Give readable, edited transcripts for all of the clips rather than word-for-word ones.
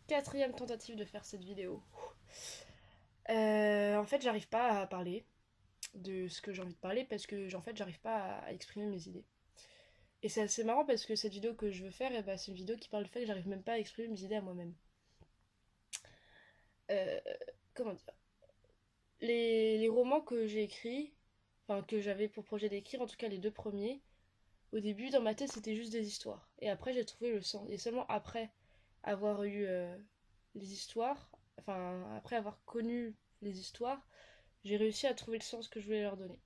quatrième tentative de faire cette vidéo. En fait, j'arrive pas à parler de ce que j'ai envie de parler parce que en fait, j'arrive pas à exprimer mes idées. Et c'est assez marrant parce que cette vidéo que je veux faire, c'est une vidéo qui parle du fait que j'arrive même pas à exprimer mes idées à moi-même. Euh, Comment dire? Les romans que j'ai écrits, enfin que j'avais pour projet d'écrire, en tout cas les deux premiers, au début dans ma tête c'était juste des histoires. Et après j'ai trouvé le sens. Et seulement après avoir eu les histoires, enfin après avoir connu les histoires, j'ai réussi à trouver le sens que je voulais leur donner.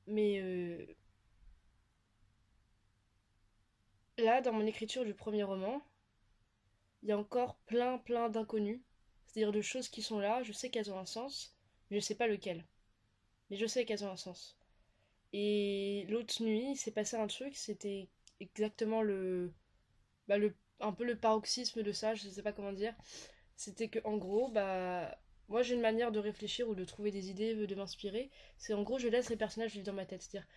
Mais là, dans mon écriture du premier roman, il y a encore plein d'inconnus. C'est-à-dire de choses qui sont là, je sais qu'elles ont un sens, mais je sais pas lequel. Mais je sais qu'elles ont un sens. Et l'autre nuit, il s'est passé un truc, c'était exactement un peu le paroxysme de ça, je sais pas comment dire. C'était que en gros, moi j'ai une manière de réfléchir ou de trouver des idées, de m'inspirer. C'est en gros, je laisse les personnages vivre dans ma tête. C'est-à-dire,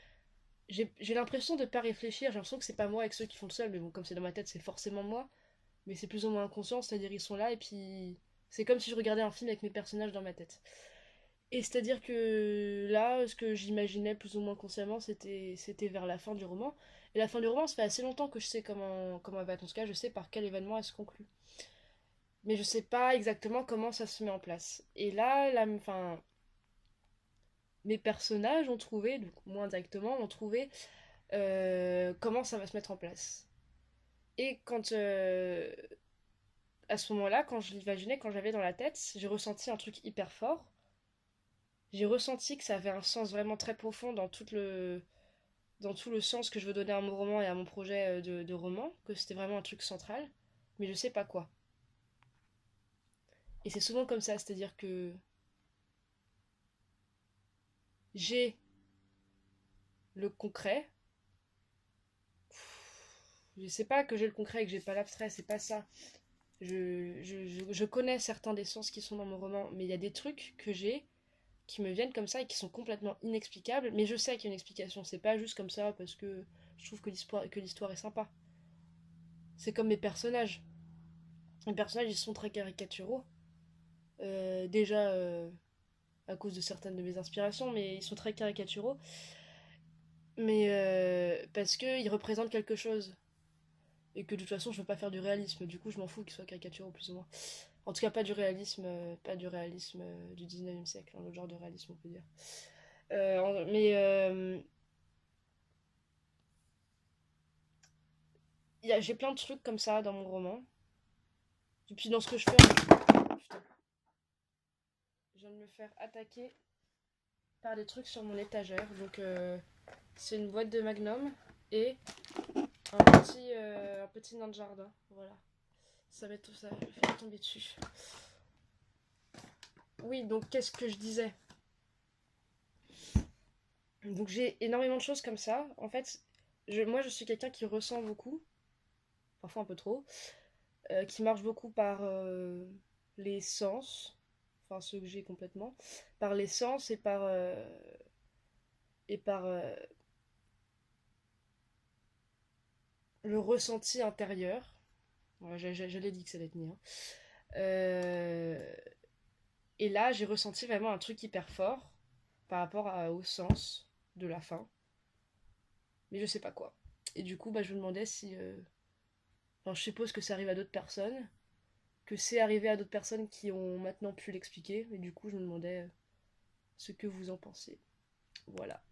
j'ai l'impression de pas réfléchir, j'ai l'impression que c'est pas moi avec ceux qui font le seul, mais bon, comme c'est dans ma tête, c'est forcément moi. Mais c'est plus ou moins inconscient, c'est-à-dire ils sont là et puis c'est comme si je regardais un film avec mes personnages dans ma tête. Et c'est-à-dire que là, ce que j'imaginais plus ou moins consciemment, c'était vers la fin du roman. Et la fin du roman, ça fait assez longtemps que je sais comment elle va être. En tout cas, je sais par quel événement elle se conclut. Mais je sais pas exactement comment ça se met en place. Et là, enfin, mes personnages ont trouvé, donc moins directement, ont trouvé comment ça va se mettre en place. Et à ce moment-là, quand je l'imaginais, quand j'avais dans la tête, j'ai ressenti un truc hyper fort. J'ai ressenti que ça avait un sens vraiment très profond dans tout le sens que je veux donner à mon roman et à mon projet de roman, que c'était vraiment un truc central, mais je sais pas quoi. Et c'est souvent comme ça, c'est-à-dire que j'ai le concret, je sais pas que j'ai le concret et que j'ai pas l'abstrait, c'est pas ça. Je connais certains des sens qui sont dans mon roman, mais il y a des trucs que j'ai qui me viennent comme ça et qui sont complètement inexplicables, mais je sais qu'il y a une explication, c'est pas juste comme ça parce que je trouve que l'histoire est sympa. C'est comme mes personnages. Les personnages, ils sont très caricaturaux. Déjà à cause de certaines de mes inspirations, mais ils sont très caricaturaux. Mais parce qu'ils représentent quelque chose. Et que de toute façon, je veux pas faire du réalisme. Du coup, je m'en fous qu'ils soient caricaturaux, plus ou moins. En tout cas, pas du réalisme du 19e siècle, hein, le genre de réalisme, on peut dire. Mais j'ai plein de trucs comme ça dans mon roman. Et puis dans ce que je fais, putain, je viens de me faire attaquer par des trucs sur mon étagère. Donc c'est une boîte de Magnum et un petit nain de jardin. Voilà. Ça va faire tomber dessus. Oui, donc qu'est-ce que je disais? Donc j'ai énormément de choses comme ça. En fait, moi je suis quelqu'un qui ressent beaucoup, parfois un peu trop, qui marche beaucoup par les sens, enfin ceux que j'ai complètement, par les sens et par le ressenti intérieur. Ouais, je l'ai dit que ça allait tenir. Euh, et là, j'ai ressenti vraiment un truc hyper fort par rapport au sens de la fin, mais je sais pas quoi. Et du coup, je me demandais si. Enfin, je suppose que ça arrive à d'autres personnes, que c'est arrivé à d'autres personnes qui ont maintenant pu l'expliquer, et du coup, je me demandais ce que vous en pensez. Voilà.